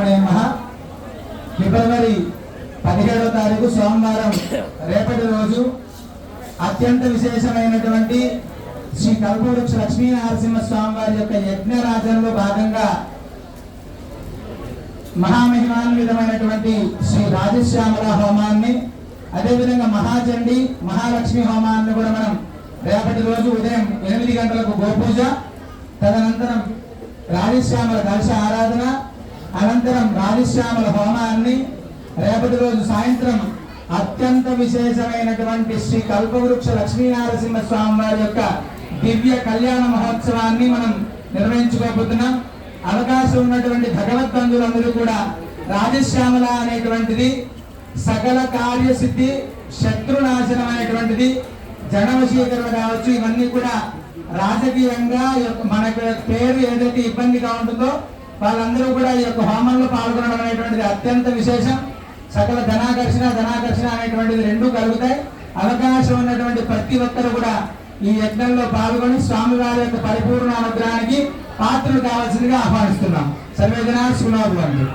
శ్రీమాత్రేనమనే నమః. ఫిబ్రవరి 17వ తారీఖు సోమవారం రేపటి రోజు అత్యంత విశేషమైనటువంటి శ్రీ కల్పవృక్ష లక్ష్మీనరసింహ స్వామి వారి యొక్క యజ్ఞరాజంలో భాగంగా మహామహిమాన్వితమైనటువంటి శ్రీ రాజశ్యామల హోమాన్ని, అదేవిధంగా మహాచండి మహాలక్ష్మి హోమాన్ని కూడా మనం రేపటి రోజు ఉదయం 8 గంటలకు గోపూజ, తదనంతరం రాజశ్యామల కలశ ఆరాధన, అనంతరం రాజశ్యామల హోమాన్ని రేపటి రోజు సాయంత్రం అత్యంత విశేషమైనటువంటి శ్రీ కల్పవృక్ష లక్ష్మీనరసింహ స్వామి వారి యొక్క దివ్య కళ్యాణ మహోత్సవాన్ని మనం నిర్వహించుకోబోతున్నాం. అవకాశం ఉన్నటువంటి భగవద్బంధువులందరూ కూడా రాజశ్యామల అనేటువంటిది సకల కార్యసిద్ధి, శత్రునాశనం అనేటువంటిది, జనవశీకరణ కావచ్చు, ఇవన్నీ కూడా రాజకీయంగా మనకు పేరు ఏదైతే ఇబ్బందిగా ఉంటుందో వాళ్ళందరూ కూడా ఈ యొక్క హోమంలో పాల్గొనడం అనేటువంటిది అత్యంత విశేషం. సకల ధనాకర్షణ అనేటువంటిది రెండూ కలుగుతాయి. అవకాశం ఉన్నటువంటి ప్రతి ఒక్కరు కూడా ఈ యజ్ఞంలో పాల్గొని స్వామివారి యొక్క పరిపూర్ణ అనుగ్రహానికి పాత్రలు కావాల్సిందిగా ఆహ్వానిస్తున్నాం. సర్వేజన సునోభవంతు.